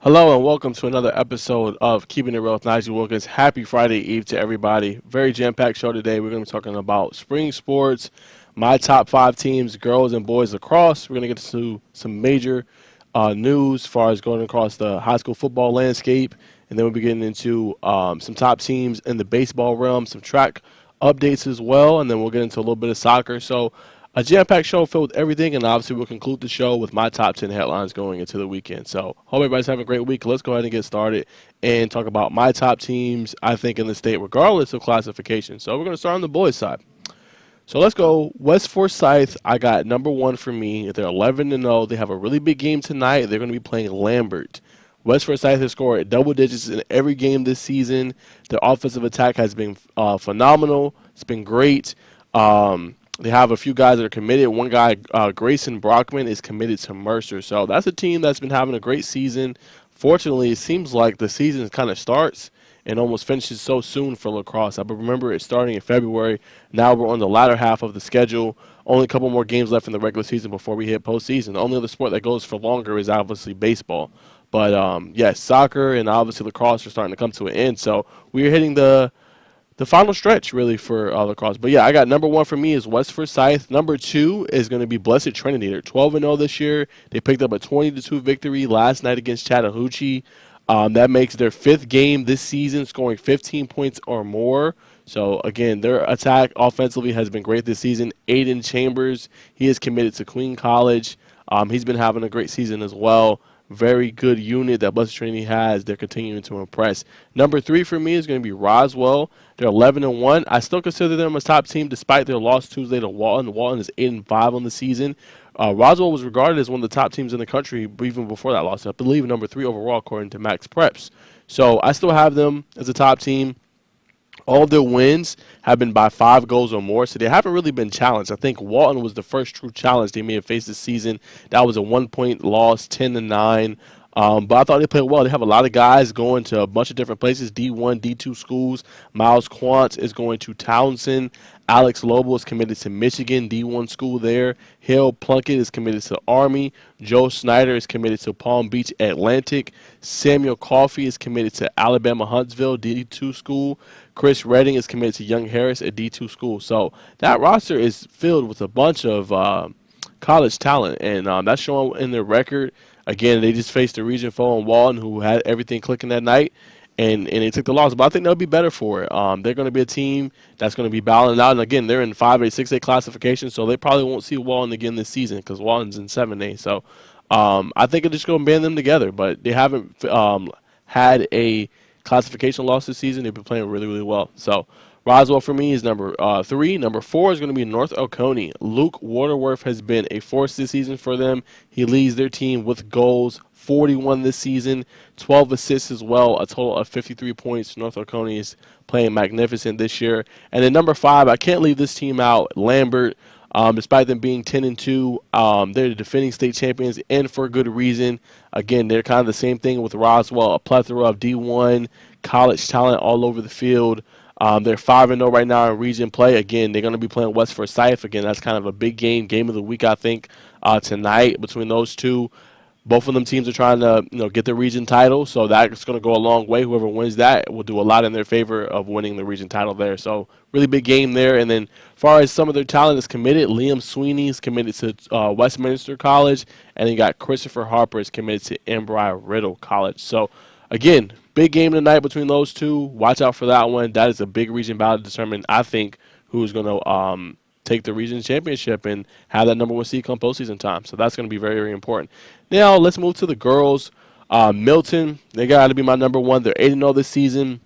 Hello and welcome to another episode of Keeping It Real with Najeh. Happy Friday Eve to everybody. Very jam-packed show today. We're going to be talking about spring sports, my top five teams, girls and boys lacrosse. We're going to get to some major news as far as going across the high school football landscape. And then we'll be getting into some top teams in the baseball realm, some track updates as well. And then we'll get into a little bit of soccer. So a jam-packed show filled with everything, and obviously we'll conclude the show with my top 10 headlines going into the weekend. So hope everybody's having a great week. Let's go ahead and get started and talk about my top teams, I think, in the state, regardless of classification. So we're going to start on the boys' side. So let's go. West Forsyth, I got number one for me. They're 11-0. They have a really big game tonight. They're going to be playing Lambert. West Forsyth has scored double digits in every game this season. Their offensive attack has been phenomenal. It's been great. They have a few guys that are committed. One guy, Grayson Brockman, is committed to Mercer. So that's a team that's been having a great season. Fortunately, it seems like the season kind of starts and almost finishes so soon for lacrosse. I remember it starting in February. Now we're on the latter half of the schedule. Only a couple more games left in the regular season before we hit postseason. The only other sport that goes for longer is obviously baseball. But, yes, soccer and obviously lacrosse are starting to come to an end. So we're hitting the final stretch, really, for lacrosse. But, yeah, I got number one for me is West Forsyth. Number two is going to be Blessed Trinity. They're 12-0 this year. They picked up a 20-2 victory last night against Chattahoochee. That makes their fifth game this season, scoring 15 points or more. So, again, their attack offensively has been great this season. Aiden Chambers, he is committed to Queen College. He's been having a great season as well. Very good unit that Blessed Trinity has. They're continuing to impress. Number three for me is going to be Roswell. They're 11-1. I still consider them a top team despite their loss Tuesday to Walton. Walton is 8-5 on the season. Roswell was regarded as one of the top teams in the country even before that loss. I believe number three overall according to Max Preps. So I still have them as a top team. All of their wins have been by 5 goals or more, so they haven't really been challenged. I think Walton was the first true challenge they may have faced this season. That was a 1-point loss, 10-9. But I thought they played well. They have a lot of guys going to a bunch of different places, D1, D2 schools. Miles Quant is going to Townsend. Alex Lobo is committed to Michigan, D1 school there. Hill Plunkett is committed to Army. Joe Snyder is committed to Palm Beach Atlantic. Samuel Coffey is committed to Alabama Huntsville, D2 school. Chris Redding is committed to Young Harris at D2 school. So that roster is filled with a bunch of college talent, and that's shown in their record. Again, they just faced the region foe in Walton, who had everything clicking that night, and they took the loss. But I think they'll be better for it. They're going to be a team that's going to be battling out. And, again, they're in 5A, 6A classification, so they probably won't see Walton again this season because Walton's in 7A. So I think it's just going to band them together. But they haven't had a classification loss this season. They've been playing really, really well. So Roswell for me is number 3. Number 4 is going to be North Oconee. Luke Waterworth has been a force this season for them. He leads their team with goals, 41 this season, 12 assists as well, a total of 53 points. North Oconee is playing magnificent this year. And then number 5, I can't leave this team out, Lambert. Despite them being 10-2, they're the defending state champions, and for good reason. Again, they're kind of the same thing with Roswell, a plethora of D1 college talent all over the field. They're 5-0 right now in region play. Again, they're going to be playing West Forsyth. Again, that's kind of a big game of the week, I think, tonight between those two. Both of them teams are trying to, get the region title, so that's going to go a long way. Whoever wins that will do a lot in their favor of winning the region title there. So really big game there. And then as far as some of their talent is committed, Liam Sweeney is committed to Westminster College, and then you got Christopher Harper is committed to Embry-Riddle College. So, again, big game tonight between those two. Watch out for that one. That is a big region battle to determine, I think, who's going to take the region championship and have that number 1 seed come postseason time. So that's going to be very, very important. Now let's move to the girls. Milton, they got to be my number 1. They're 8-0 this season.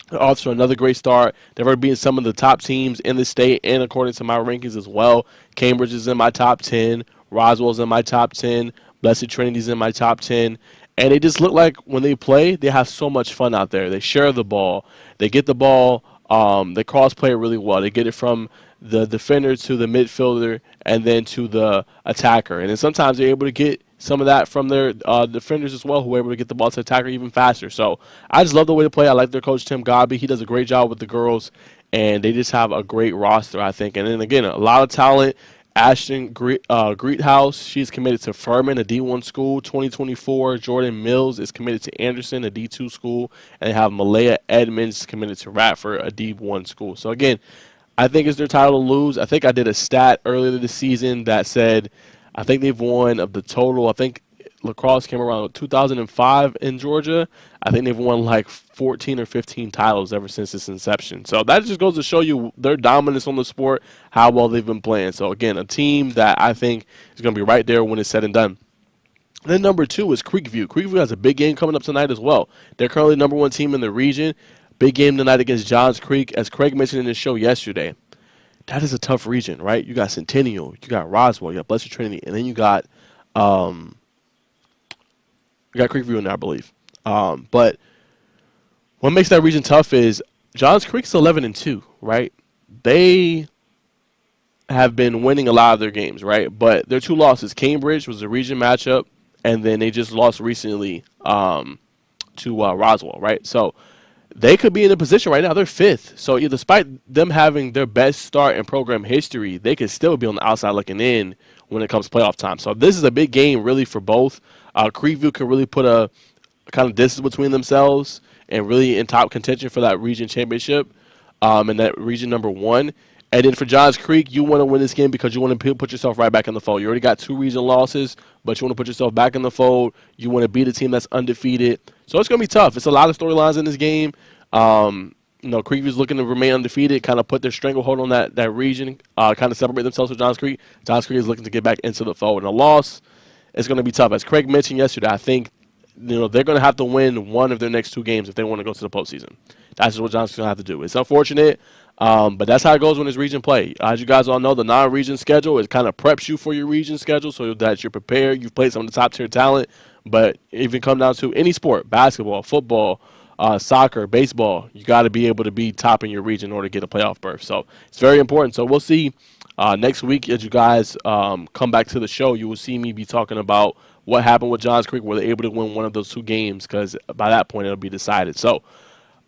They're off to another great start. They've already beaten some of the top teams in the state, and according to my rankings as well. Cambridge is in my top 10. Roswell's in my top 10. Blessed Trinity's in my top 10. And they just look like when they play, they have so much fun out there. They share the ball. They get the ball. They cross-play it really well. They get it from the defender to the midfielder and then to the attacker. And then sometimes they're able to get some of that from their defenders as well, who are able to get the ball to the attacker even faster. So I just love the way they play. I like their coach, Tim Godby. He does a great job with the girls, and they just have a great roster, I think. And then, again, a lot of talent Ashton Greethouse, she's committed to Furman, a D1 school. 2024, Jordan Mills is committed to Anderson, a D2 school. And they have Malaya Edmonds committed to Radford, a D1 school. So, again, I think it's their title to lose. I think I did a stat earlier this season that said I think they've won of the total. I think Lacrosse came around 2005 in Georgia. I think they've won like 14 or 15 titles ever since its inception. So that just goes to show you their dominance on the sport, how well they've been playing. So, again, a team that I think is going to be right there when it's said and done. And then number 2 is Creekview. Creekview has a big game coming up tonight as well. They're currently number 1 team in the region. Big game tonight against Johns Creek. As Craig mentioned in his show yesterday, that is a tough region, right? You got Centennial, you got Roswell, you got Blessed Trinity, and then you got Creekview in there, I believe. But what makes that region tough is Johns Creek's 11-2, right? They have been winning a lot of their games, right? But their 2 losses, Cambridge was a region matchup, and then they just lost recently to Roswell, right? So they could be in a position right now. They're 5th. So despite them having their best start in program history, they could still be on the outside looking in when it comes to playoff time. So this is a big game really for both. Creekview can really put a kind of distance between themselves and really in top contention for that region championship and that region number 1. And then for Johns Creek, you want to win this game because you want to put yourself right back in the fold. You already got 2 region losses, but you want to put yourself back in the fold. You want to beat a team that's undefeated. So it's going to be tough. It's a lot of storylines in this game. Creekview's looking to remain undefeated, kind of put their stranglehold on that region, kind of separate themselves from Johns Creek. Johns Creek is looking to get back into the fold. And a loss is going to be tough. As Craig mentioned yesterday, I think they're going to have to win one of their next 2 games if they want to go to the postseason. That's just what Johns Creek's going to have to do. It's unfortunate. But that's how it goes when it's region play. As you guys all know, the non-region schedule, it kind of preps you for your region schedule so that you're prepared. You've played some of the top-tier talent. But if it comes down to any sport, basketball, football, soccer, baseball, you got to be able to be top in your region in order to get a playoff berth. So it's very important. So we'll see next week as you guys come back to the show. You will see me be talking about what happened with Johns Creek. Were they able to win one of those 2 games? Because by that point, it'll be decided. So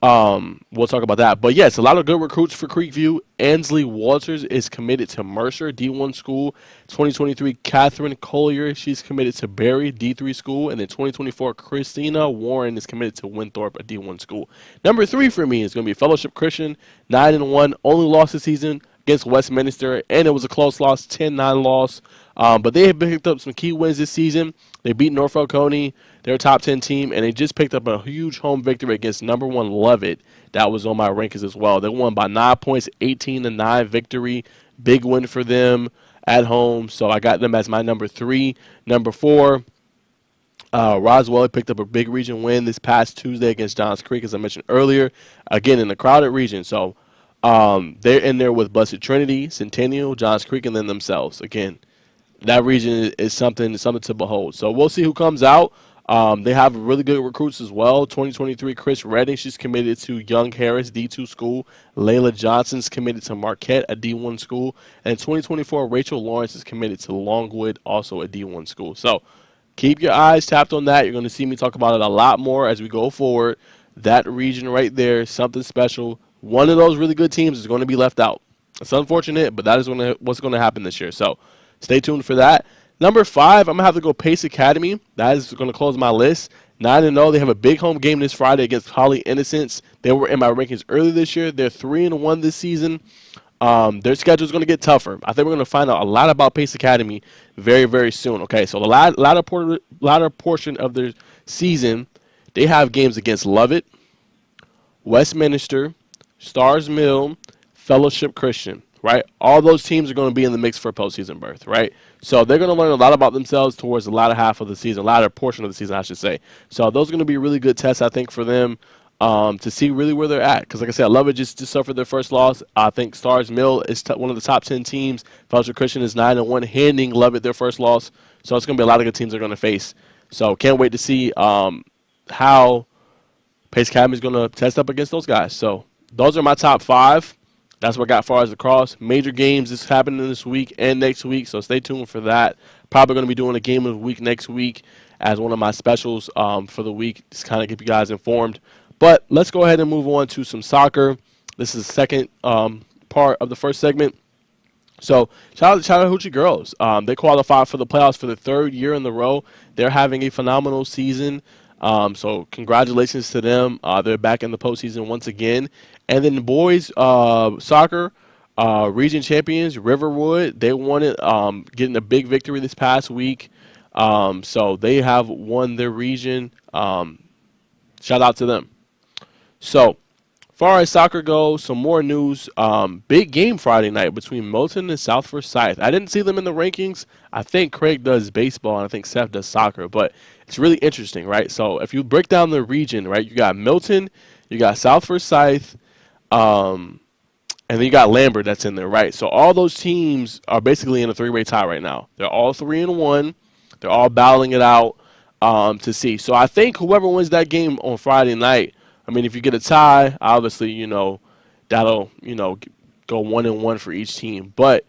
we'll talk about that. But yes, a lot of good recruits for Creekview. Ansley Walters is committed to Mercer, D1 school. 2023, Catherine Collier, she's committed to Berry, D3 school. And then 2024, Christina Warren is committed to Winthrop, a D1 school. Number 3 for me is going to be Fellowship Christian, 9-1, only lost this season against Westminster, and it was a close loss, 10-9 loss. But they have picked up some key wins this season. They beat Norfolk Coney, their top 10 team, and they just picked up a huge home victory against number 1 Lovett. That was on my rankings as well. They won by 9 points, 18-9 victory. Big win for them at home. So I got them as my number 3. Number 4, Roswell picked up a big region win this past Tuesday against Johns Creek, as I mentioned earlier. Again, in the crowded region. So they're in there with Blessed Trinity, Centennial, Johns Creek, and then themselves. Again, that region is something to behold. So we'll see who comes out. They have really good recruits as well. 2023, Chris Redding, she's committed to Young Harris, D2 school. Layla Johnson's committed to Marquette, a D1 school. And 2024, Rachel Lawrence is committed to Longwood, also a D1 school. So keep your eyes tapped on that. You're going to see me talk about it a lot more as we go forward. That region right there, something special. One of those really good teams is going to be left out. It's unfortunate, but that is what's going to happen this year. So stay tuned for that. Number 5, I'm going to have to go Pace Academy. That is going to close my list. 9-0. They have a big home game this Friday against Holly Innocents. They were in my rankings earlier this year. They're 3-1 this season. Their schedule is going to get tougher. I think we're going to find out a lot about Pace Academy very, very soon. Okay, so the latter portion of their season, they have games against Lovett, Westminster, Stars Mill, Fellowship Christian, right? All those teams are going to be in the mix for a postseason berth, right? So they're going to learn a lot about themselves towards the latter half of the season, latter portion of the season, I should say. So those are going to be really good tests, I think, for them to see really where they're at. Because, like I said, Lovett just suffered their first loss. I think Stars Mill is one of the top 10 teams. Fellowship Christian is 9-1, handing Lovett their first loss. So it's going to be a lot of good teams they're going to face. So can't wait to see how Pace Academy is going to test up against those guys. So those are my top 5. That's what I got as far as lacrosse. Major games is happening this week and next week, so stay tuned for that. Probably going to be doing a game of the week next week as one of my specials for the week, just kind of keep you guys informed. But let's go ahead and move on to some soccer. This is the second part of the first segment. So shout out Hoochie girls. They qualified for the playoffs for the third year in a row. They're having a phenomenal season. So congratulations to them. They're back in the postseason once again. And then the boys soccer region champions Riverwood. They won it, getting a big victory this past week. So they have won their region. Shout out to them. So far as soccer goes, some more news. Big game Friday night between Milton and South Forsyth. I didn't see them in the rankings. I think Craig does baseball and I think Seth does soccer, but it's really interesting, right? So if you break down the region, right, you got Milton, you got South Forsyth, and then you got Lambert that's in there, right? So all those teams are basically in a three-way tie right now. They're all 3-1. They're all battling it out to see. So I think whoever wins that game on Friday night, I mean, if you get a tie, obviously, that'll, go 1-1 for each team. But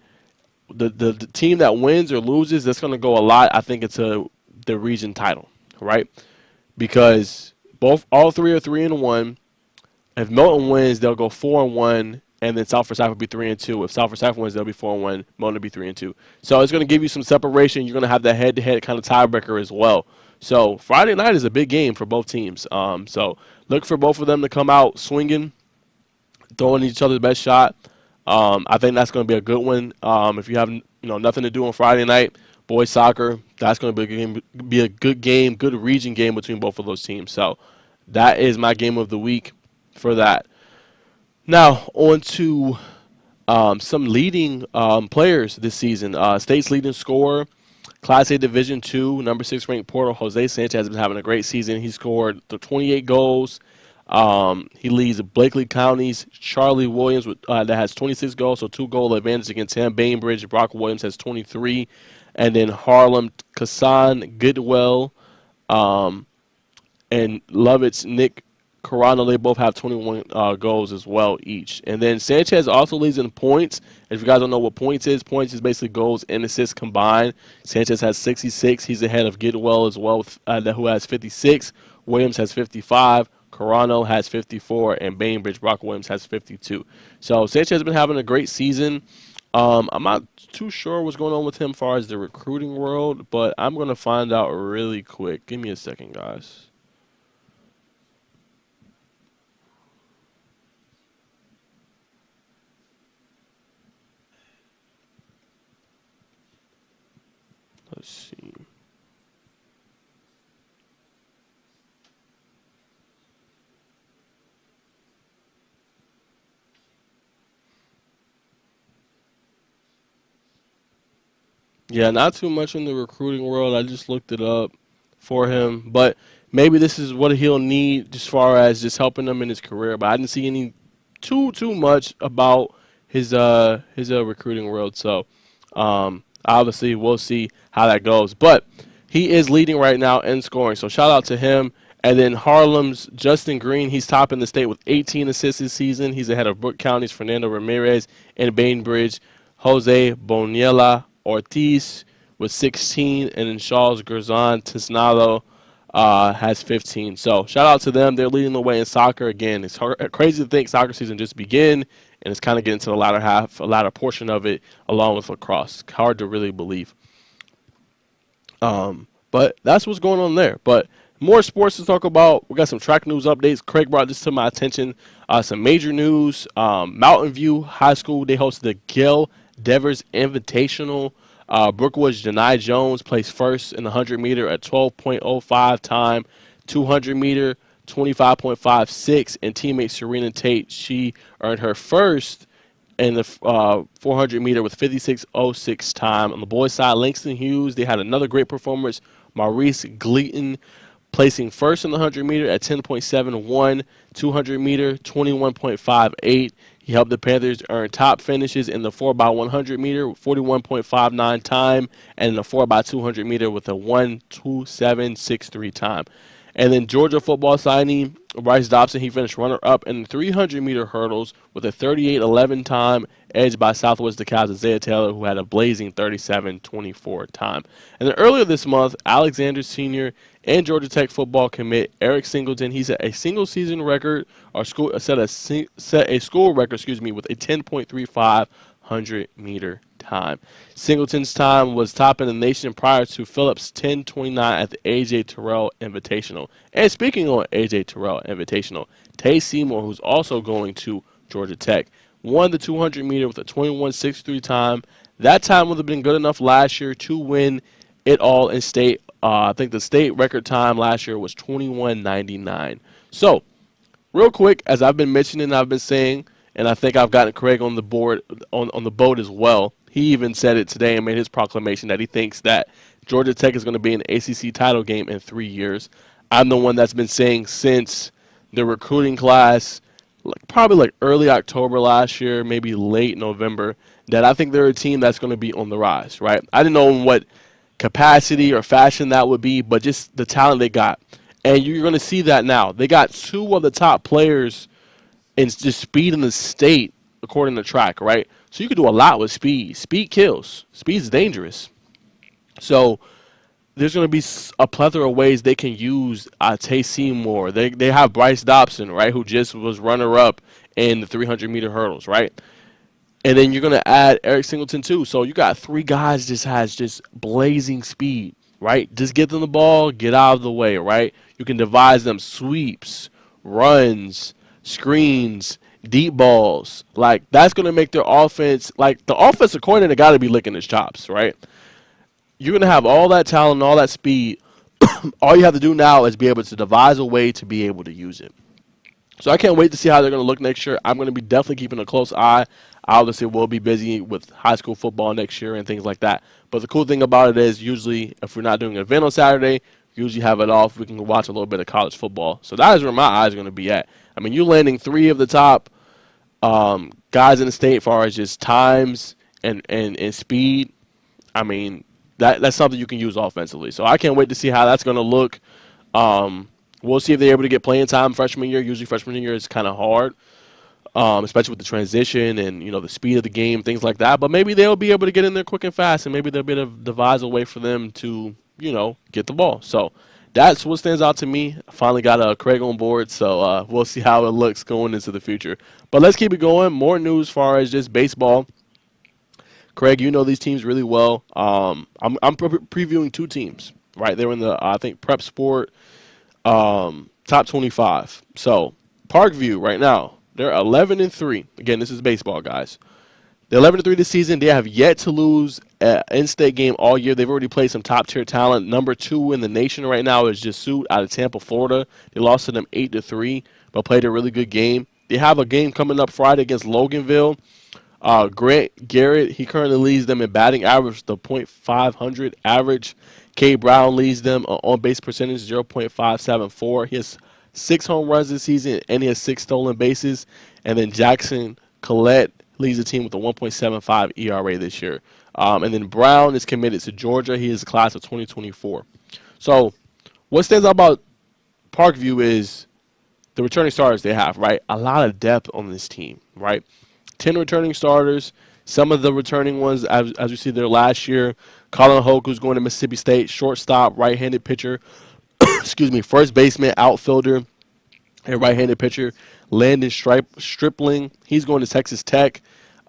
the team that wins or loses, that's going to go a lot, I think, into the region title, right? Because all three are 3-1. If Milton wins, they'll go 4-1, and then South Forsyth will be 3-2. If South Forsyth wins, they'll be 4-1. Milton will be 3-2. So it's going to give you some separation. You're going to have that head-to-head kind of tiebreaker as well. So Friday night is a big game for both teams. So look for both of them to come out swinging, throwing each other's best shot. I think that's going to be a good one. If you have nothing to do on Friday night, boys soccer, that's going to be a good game, good region game between both of those teams. So that is my game of the week for that. Now on to some leading players this season. State's leading scorer, Class A Division II, number 6 ranked Porter Jose Sanchez has been having a great season. He scored 28 goals. He leads Blakely County's Charlie Williams that has 26 goals, so 2-goal advantage against him. Bainbridge, Brock Williams has 23. And then Harlem, Kassan Goodwell, and Lovett's Nick Carano, they both have 21 goals as well each. And then Sanchez also leads in points. If you guys don't know what points is basically goals and assists combined. Sanchez has 66. He's ahead of Goodwell as well, who has 56. Williams has 55. Carano has 54. And Bainbridge, Brock Williams, has 52. So Sanchez has been having a great season. I'm not too sure what's going on with him as far as the recruiting world, but I'm going to find out really quick. Give me a second, guys. Let's see. Yeah, not too much in the recruiting world. I just looked it up for him, but maybe this is what he'll need as far as just helping him in his career. But I didn't see any too much about his recruiting world. So obviously we'll see how that goes. But he is leading right now in scoring. So shout out to him. And then Harlem's Justin Green, he's topping the state with 18 assists this season. He's ahead of Brooke County's Fernando Ramirez and Bainbridge, Jose Boniela Ortiz with 16, and then Charles Gerzon Tisnado has 15. So shout out to them. They're leading the way in soccer. Again, it's crazy to think soccer season just began, and it's kind of getting to the latter portion of it, along with lacrosse. Hard to really believe. But that's what's going on there. But more sports to talk about. We got some track news updates. Craig brought this to my attention. Some major news. Mountain View High School, they hosted the Gail Devers Invitational. Brookwood's Janai Jones placed first in the 100-meter at 12.05 time. 200-meter, 25.56. And teammate Serena Tate, she earned her first in the 400-meter with 56.06 time. On the boys' side, Langston Hughes, they had another great performance. Maurice Gleaton placing first in the 100-meter at 10.71. 200-meter, 21.58. He helped the Panthers earn top finishes in the 4x100 meter with 41.59 time, and in the 4x200 meter with a 1:27.63 time. And then Georgia football signing Bryce Dobson, he finished runner-up in the 300-meter hurdles with a 38.11 time, edged by Southwest DeKalb's Isaiah Taylor, who had a blazing 37.24 time. And then earlier this month, Alexander Sr. and Georgia Tech football commit Eric Singleton, he set a single-season record, or set a school record, with a 10.35 100-meter time. Singleton's time was top in the nation prior to Phillips' 10:29 at the A.J. Terrell Invitational. And speaking on A.J. Terrell Invitational, Tay Seymour, who's also going to Georgia Tech, won the 200 meter with a 21:63 time. That time would have been good enough last year to win it all in state. I think the state record time last year was 21:99. So, real quick, as I've been mentioning, I've been saying, and I think I've gotten Craig on the board on the boat as well. He even said it today and made his proclamation that he thinks that Georgia Tech is going to be in an ACC title game in 3 years. I'm the one that's been saying since the recruiting class, probably like early October last year, maybe late November, that I think they're a team that's going to be on the rise, right? I didn't know in what capacity or fashion that would be, but just the talent they got. And you're going to see that now. They got two of the top players in just speed in the state, according to track, right? So you can do a lot with speed. Speed kills. Speed's dangerous. So there's going to be a plethora of ways they can use Tay Seymour. They have Bryce Dobson, right, who just was runner-up in the 300-meter hurdles, right? And then you're going to add Eric Singleton, too. So you got three guys just has just blazing speed, right? Just get them the ball, get out of the way, right? You can devise them sweeps, runs, screens, deep balls. Like, that's going to make their offense, like, the offensive coordinator got to be licking his chops, right? You're going to have all that talent and all that speed. All you have to do now is be able to devise a way to be able to use it. So I can't wait to see how they're going to look next year. I'm going to be definitely keeping a close eye. Obviously, we'll be busy with high school football next year and things like that. But the cool thing about it is usually if we're not doing an event on Saturday, we usually have it off. We can watch a little bit of college football. So that is where my eyes are going to be at. I mean, you're landing three of the top guys in the state as far as just times and speed. I mean, that's something you can use offensively. So I can't wait to see how that's going to look. We'll see if they're able to get playing time freshman year. Usually freshman year is kind of hard, especially with the transition and, the speed of the game, things like that. But maybe they'll be able to get in there quick and fast, and maybe they'll be able to devise a way for them to, get the ball. So that's what stands out to me. I finally got Craig on board, so we'll see how it looks going into the future. But let's keep it going. More news as far as just baseball. Craig, you know these teams really well. I'm previewing two teams, right? They're in the, I think, prep sport top 25. So Parkview right now, they're 11-3. Again, this is baseball, guys. They're 11-3 this season. They have yet to lose an in-state game all year. They've already played some top-tier talent. Number 2 in the nation right now is Jessie out of Tampa, Florida. They lost to them 8-3, but played a really good game. They have a game coming up Friday against Loganville. Grant Garrett, he currently leads them in batting average, the .500 average. K. Brown leads them on base percentage, 0.574. He has 6 home runs this season, and he has 6 stolen bases. And then Jackson Collette leads the team with a 1.75 ERA this year. And then Brown is committed to Georgia. He is a class of 2024. So what stands out about Parkview is the returning starters they have, right? A lot of depth on this team, right? 10 returning starters. Some of the returning ones, as you see there last year, Colin Hoke, who's going to Mississippi State, shortstop, right-handed pitcher, first baseman, outfielder, and right-handed pitcher. Landon Stripling, he's going to Texas Tech.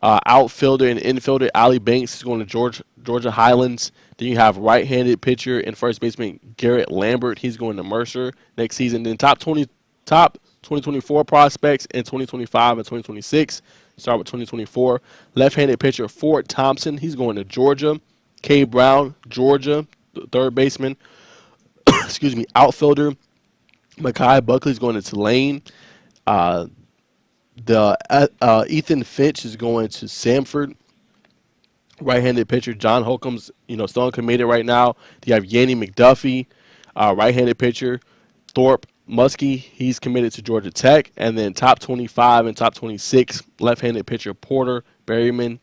Outfielder and infielder, Allie Banks is going to Georgia Highlands. Then you have right-handed pitcher and first baseman Garrett Lambert. He's going to Mercer next season. Then top 2024 prospects in 2025 and 2026. Start with 2024. Left-handed pitcher Ford Thompson. He's going to Georgia. K. Brown, Georgia, third baseman. Outfielder Makai Buckley's going to Tulane. Ethan Finch is going to Samford. Right-handed pitcher John Holcomb's, still uncommitted right now. You have Yanni McDuffie, right-handed pitcher. Thorpe Muskie, he's committed to Georgia Tech. And then top 25 and top 26, left-handed pitcher Porter Berryman.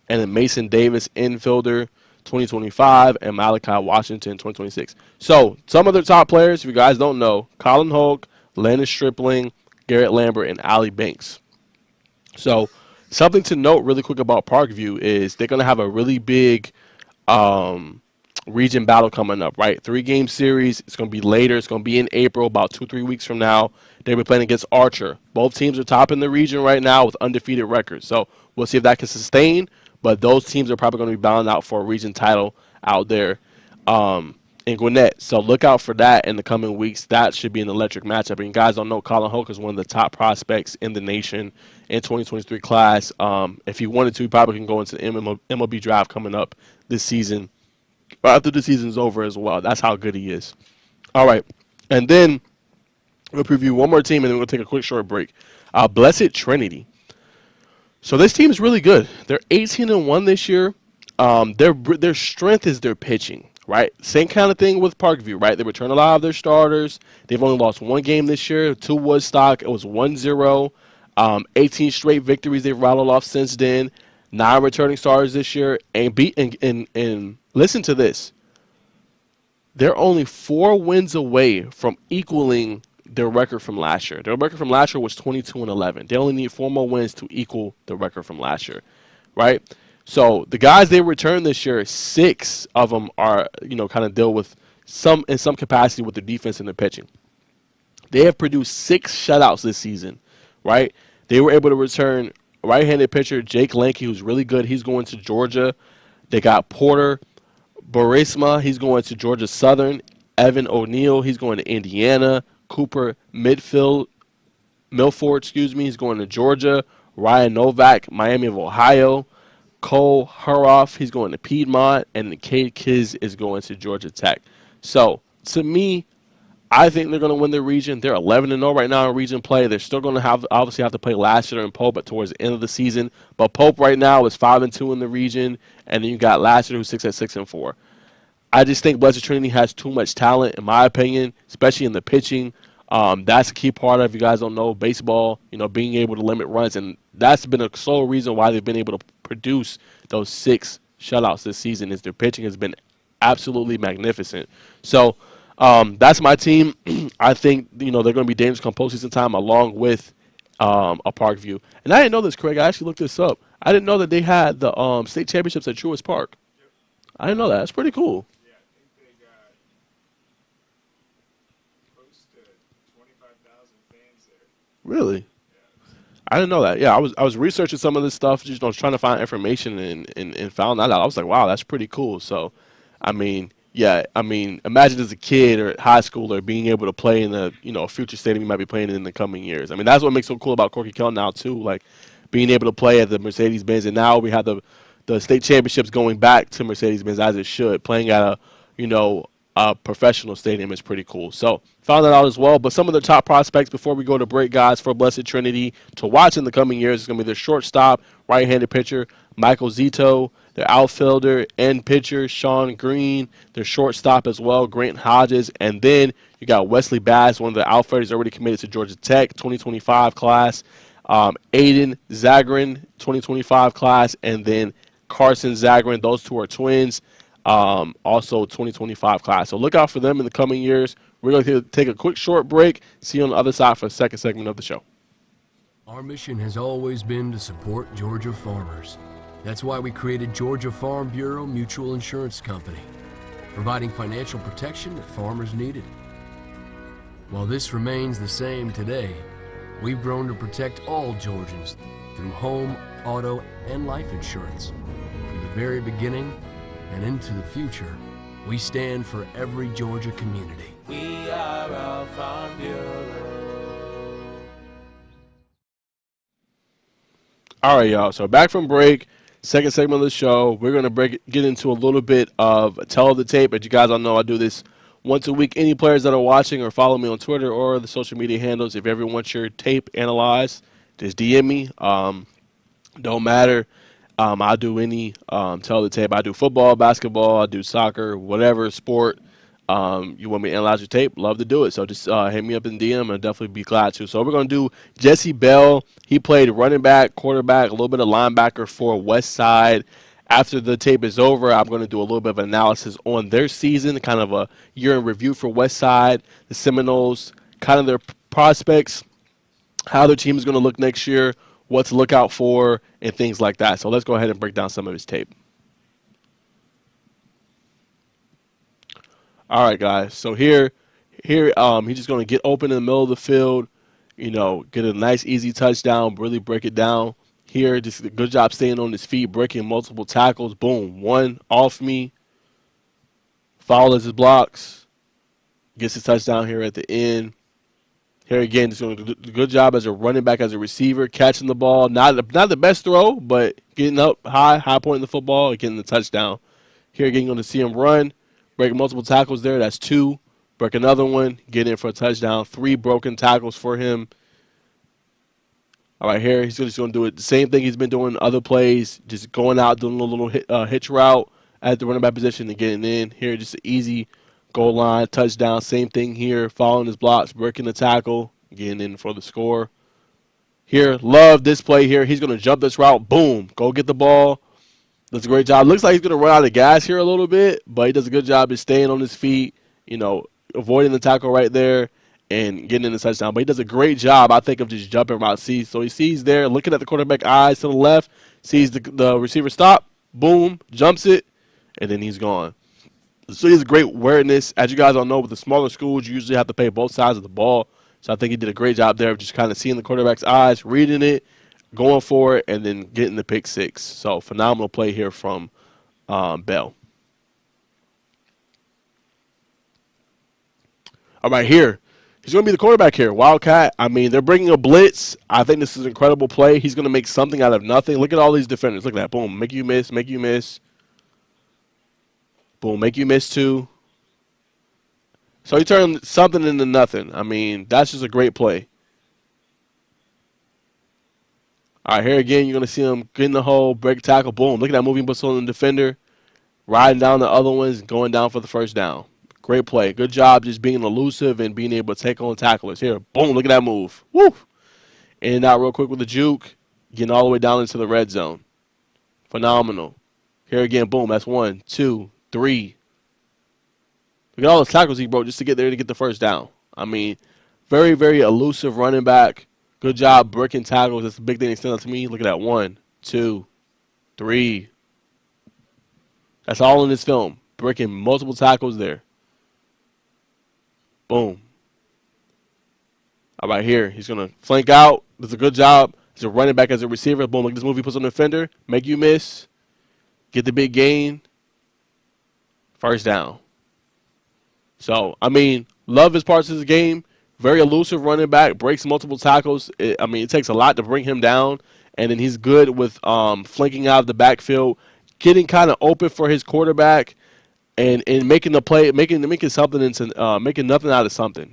And then Mason Davis, infielder, 2025. And Malachi Washington, 2026. So some of their top players, if you guys don't know, Colin Hoke, Landon Stripling, Garrett Lambert, and Allie Banks. So something to note really quick about Parkview is they're going to have a really big region battle coming up, right? 3-game series. It's going to be later. It's going to be in April, about 2-3 weeks from now. They'll be playing against Archer. Both teams are top in the region right now with undefeated records. So we'll see if that can sustain. but those teams are probably going to be bound out for a region title out there in Gwinnett. So look out for that in the coming weeks. That should be an electric matchup. And you guys don't know, Colin Hoke is one of the top prospects in the nation in 2023 class. If he wanted to, he probably can go into the MLB draft coming up this season, after the season's over as well. That's how good he is. All right. And then we'll preview one more team, and then we'll take a quick short break. Blessed Trinity. So this team is really good. They're 18-1 this year. Their strength is their pitching, right? Same kind of thing with Parkview, right? They return a lot of their starters. They've only lost one game this year to Woodstock. It was 1-0. 18 straight victories they've rattled off since then. 9 returning starters this year. And listen to this. They're only 4 wins away from equaling their record from last year. Their record from last year was 22-11. They only need 4 more wins to equal the record from last year, right? So the guys they returned this year, 6 of them are, kind of deal with in some capacity with their defense and their pitching. They have produced 6 shutouts this season, right? They were able to return right-handed pitcher Jake Lanke, who's really good. He's going to Georgia. They got Porter Borisma, he's going to Georgia Southern. Evan O'Neill, he's going to Indiana. Cooper Milford, he's going to Georgia. Ryan Novak, Miami of Ohio. Cole Huroff, he's going to Piedmont. And Cade Kiz is going to Georgia Tech. So, to me, I think they're going to win their region. They're 11-0 right now in region play. They're still going to obviously have to play Lassiter and Pope towards the end of the season. But Pope right now is 5-2 in the region, and then you got Lassiter who's 6-4. I just think Blessed Trinity has too much talent, in my opinion, especially in the pitching. That's a key part of, if you guys don't know, baseball, being able to limit runs. And that's been a sole reason why they've been able to produce those 6 shutouts this season, is their pitching has been absolutely magnificent. So that's my team. I think, they're going to be dangerous come postseason time, along with a Parkview. And I didn't know this, Craig. I actually looked this up. I didn't know that they had the state championships at Truist Park. I didn't know that. That's pretty cool. Really? I didn't know that. Yeah, I was researching some of this stuff, just trying to find information and found that out. I was like, wow, that's pretty cool. So, imagine as a kid or high schooler being able to play in a future stadium you might be playing in the coming years. That's what makes it so cool about Corky Kell now too, like being able to play at the Mercedes-Benz, and now we have the state championships going back to Mercedes-Benz as it should. Playing at a professional stadium is pretty cool. So found that out as well. But some of the top prospects before we go to break, guys, for Blessed Trinity to watch in the coming years is going to be their shortstop, right-handed pitcher, Michael Zito, their outfielder and pitcher, Sean Green, their shortstop as well, Grant Hodges, and then you got Wesley Bass, one of the outfielders already committed to Georgia Tech, 2025 class, Aiden Zagrin, 2025 class, and then Carson Zagrin. Those 2 are twins. Also 2025 class. So look out for them in the coming years. We're going to take a quick short break. See you on the other side for the second segment of the show. Our mission has always been to support Georgia farmers. That's why we created Georgia Farm Bureau Mutual Insurance Company, providing financial protection that farmers needed. While this remains the same today, we've grown to protect all Georgians through home, auto, and life insurance. From the very beginning and into the future, we stand for every Georgia community. We are our Farm Bureau. All right, y'all. So back from break, second segment of the show. We're going to get into a little bit of Tell the Tape. As you guys all know, I do this once a week. Any players that are watching or follow me on Twitter or the social media handles, if you ever want your tape analyzed, just DM me. Don't matter. I'll do any Tell the Tape. I do football, basketball, I do soccer, whatever sport. You want me to analyze your tape? Love to do it. So just hit me up in DM. I'll definitely be glad to. So we're going to do Jesse Bell. He played running back, quarterback, a little bit of linebacker for Westside. After the tape is over, I'm going to do a little bit of analysis on their season, kind of a year in review for Westside, the Seminoles, kind of their prospects, how their team is going to look next year, what to look out for, and things like that. So let's go ahead and break down some of his tape. All right, guys. So here, he's just going to get open in the middle of the field, get a nice, easy touchdown, really break it down. Here, just a good job staying on his feet, breaking multiple tackles. Boom, one off me. Follows his blocks. Gets his touchdown here at the end. Here again, just doing a good job as a running back, as a receiver, catching the ball. Not the best throw, but getting up high point in the football, and getting the touchdown. Here again, you're going to see him run, break multiple tackles there. That's 2. Break another one, get in for a touchdown. 3 broken tackles for him. All right, here he's just going to do it. The same thing he's been doing in other plays, just going out, doing a little hitch route at the running back position and getting in. Here, just an easy goal line, touchdown. Same thing here, following his blocks, breaking the tackle, getting in for the score. Here, love this play here. He's going to jump this route. Boom, go get the ball. Does a great job. Looks like he's going to run out of gas here a little bit, but he does a good job of staying on his feet, avoiding the tackle right there and getting in the touchdown. But he does a great job, I think, of just jumping route. So he sees there, looking at the quarterback eyes to the left, sees the receiver stop, boom, jumps it, and then he's gone. So he has great awareness. As you guys all know, with the smaller schools, you usually have to play both sides of the ball. So I think he did a great job there of just kind of seeing the quarterback's eyes, reading it, going for it, and then getting the pick 6. So phenomenal play here from Bell. All right, here. He's going to be the quarterback here. Wildcat. I mean, they're bringing a blitz. I think this is an incredible play. He's going to make something out of nothing. Look at all these defenders. Look at that. Boom. Make you miss. Make you miss. Boom. Make you miss too. So he turned something into nothing. I mean, that's just a great play. All right, here again, you're going to see him get in the hole, break tackle. Boom. Look at that moving whistle on the defender. Riding down the other ones, going down for the first down. Great play. Good job just being elusive and being able to take on tacklers. Here, boom, look at that move. Woo! In and out real quick with the juke. Getting all the way down into the red zone. Phenomenal. Here again, boom, that's 1, 2, 3. Look at all the tackles he broke just to get there to get the first down. I mean, very, very elusive running back. Good job breaking tackles. That's the big thing that stands out to me. Look at that. 1, 2, 3. That's all in this film. Breaking multiple tackles there. Boom. All right, here. He's going to flank out. Does a good job. He's a running back as a receiver. Boom. Look at this move he puts on the defender. Make you miss. Get the big gain. First down. So, I mean, love his parts of the game. Very elusive running back. Breaks multiple tackles. It takes a lot to bring him down. And then he's good with flanking out of the backfield. Getting kind of open for his quarterback. And making the play, making something into making nothing out of something,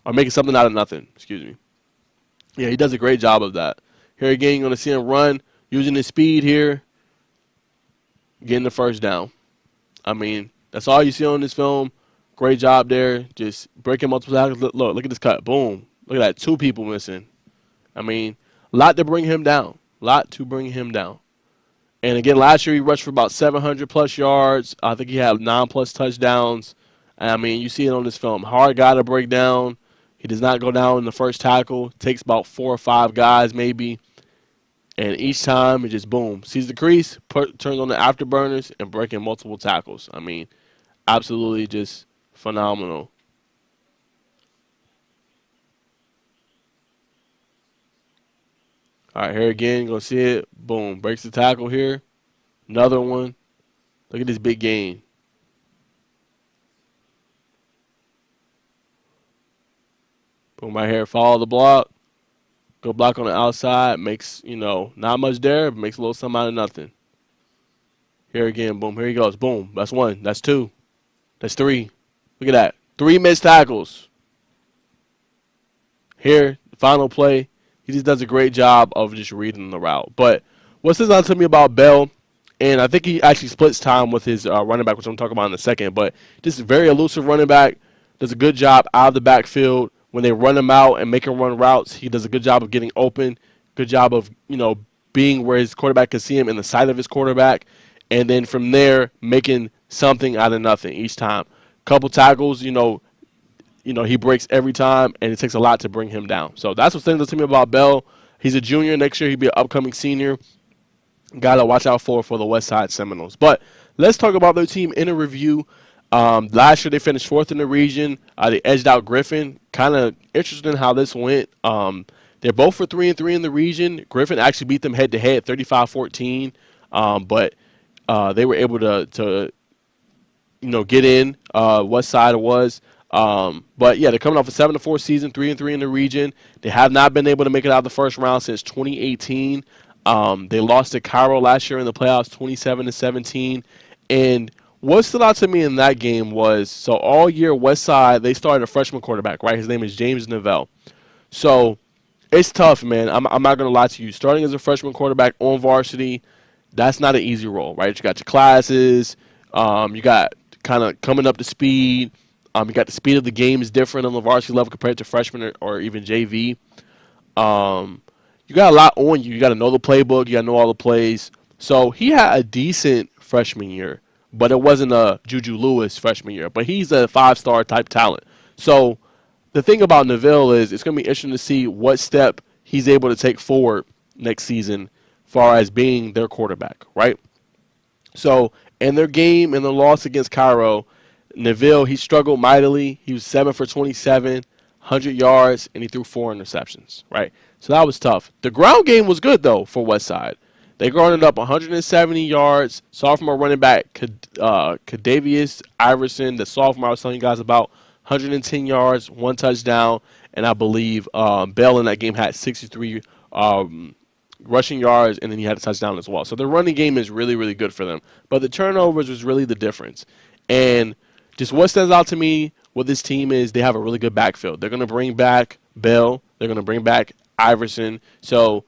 or making something out of nothing. Excuse me. Yeah, he does a great job of that. Here again, you're going to see him run, using his speed here, getting the first down. I mean, that's all you see on this film. Great job there, just breaking multiple tackles. Look at this cut. Boom. Look at that. 2 people missing. I mean, a lot to bring him down. And again, last year he rushed for about 700-plus yards. I think he had 9-plus touchdowns. I mean, you see it on this film. Hard guy to break down. He does not go down in the first tackle. Takes about 4 or 5 guys maybe. And each time, it just boom. Sees the crease, turns on the afterburners, and breaking multiple tackles. I mean, absolutely just phenomenal. All right, here again, go see it. Boom, breaks the tackle here. Another one. Look at this big gain. Boom, right here, follow the block. Go block on the outside. Makes, not much there, but makes a little something out of nothing. Here again, boom, here he goes. Boom, that's 1, that's 2, that's 3. Look at that. 3 missed tackles. Here, the final play. He just does a great job of just reading the route. But what stands out to me about Bell, and I think he actually splits time with his running back, which I'm talking about in a second, but just a very elusive running back, does a good job out of the backfield. When they run him out and make him run routes, he does a good job of getting open, good job of, being where his quarterback can see him in the sight of his quarterback, and then from there making something out of nothing each time. Couple tackles, he breaks every time, and it takes a lot to bring him down. So that's what stands out to me about Bell. He's a junior. Next year he'll be an upcoming senior. Got to watch out for the Westside Seminoles. But let's talk about their team in a review. Last year they finished 4th in the region. They edged out Griffin. Kind of interesting how this went. They're both for 3-3 in the region. Griffin actually beat them head-to-head, 35-14. But they were able to get in. Westside it was. But yeah, they're coming off a 7-4 season, 3-3 in the region. They have not been able to make it out of the first round since 2018. They lost to Cairo last year in the playoffs, 27-17. And what stood out to me in that game was, so all year Westside, they started a freshman quarterback, right? His name is James Novell. So it's tough, man. I'm not going to lie to you. Starting as a freshman quarterback on varsity, that's not an easy role, right? You got your classes. You got kind of coming up to speed. You got the speed of the game is different on the varsity level compared to freshman or even JV. You got a lot on you. You got to know the playbook. You got to know all the plays. So he had a decent freshman year, but it wasn't a Juju Lewis freshman year. But he's a 5-star type talent. So the thing about Neville is it's going to be interesting to see what step he's able to take forward next season as far as being their quarterback, right? So in their game, in the loss against Cairo, Neville, he struggled mightily. He was 7 for 27, 100 yards, and he threw 4 interceptions, right? So that was tough. The ground game was good, though, for Westside. They garnered up 170 yards. Sophomore running back Cadavius Iverson, the sophomore I was telling you guys about, 110 yards, 1 touchdown, and I believe Bell in that game had 63 rushing yards, and then he had a touchdown as well. So the running game is really, really good for them. But the turnovers was really the difference. And just what stands out to me with this team is they have a really good backfield. They're going to bring back Bell. They're going to bring back Iverson. So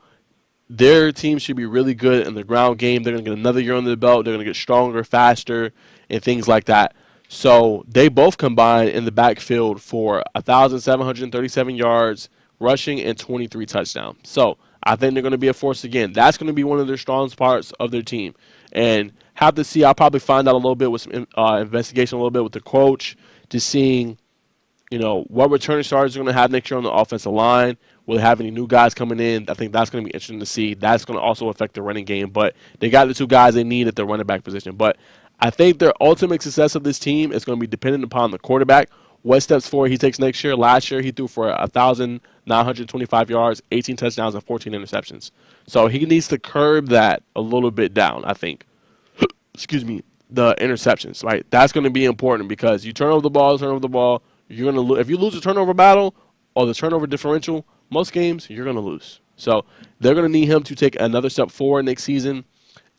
their team should be really good in the ground game. They're going to get another year under the belt. They're going to get stronger, faster, and things like that. So they both combined in the backfield for 1,737 yards rushing and 23 touchdowns. So I think they're going to be a force again. That's going to be one of their strongest parts of their team. And have to see, I'll probably find out a little bit with some investigation, a little bit with the coach, just seeing, what returning starters are going to have next year on the offensive line. Will they have any new guys coming in? I think that's going to be interesting to see. That's going to also affect the running game. But they got the 2 guys they need at the running back position. But I think their ultimate success of this team is going to be dependent upon the quarterback. What steps forward he takes next year. Last year, he threw for 1,925 yards, 18 touchdowns, and 14 interceptions. So he needs to curb that a little bit down, I think. Excuse me, the interceptions, right? That's going to be important because you turn over the ball, you're going to lose. If you lose a turnover battle or the turnover differential, most games, you're going to lose. So they're going to need him to take another step forward next season,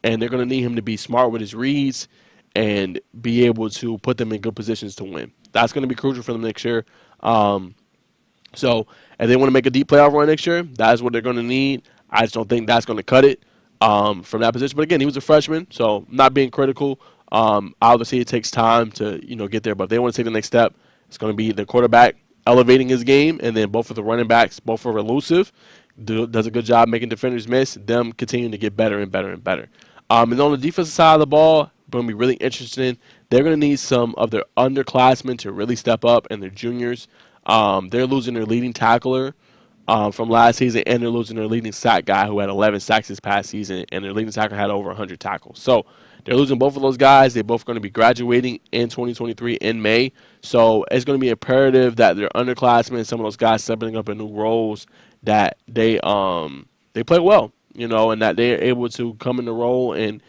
and they're going to need him to be smart with his reads and be able to put them in good positions to win. That's going to be crucial for them next year. So if they want to make a deep playoff run next year, that's what they're going to need. I just don't think that's going to cut it from that position. But again, he was a freshman, so not being critical. Obviously, it takes time to get there. But if they want to take the next step, it's going to be the quarterback elevating his game, and then both of the running backs, both are elusive, does a good job making defenders miss. Them continuing to get better and better and better. And on the defensive side of the ball, going to be really interesting. They're going to need some of their underclassmen to really step up, and their juniors. They're losing their leading tackler from last season, and they're losing their leading sack guy who had 11 sacks this past season, and their leading tackler had over 100 tackles. So they're losing both of those guys. They're both going to be graduating in 2023 in May. So it's going to be imperative that their underclassmen, some of those guys stepping up in new roles, that they play well, and that they're able to come in the role and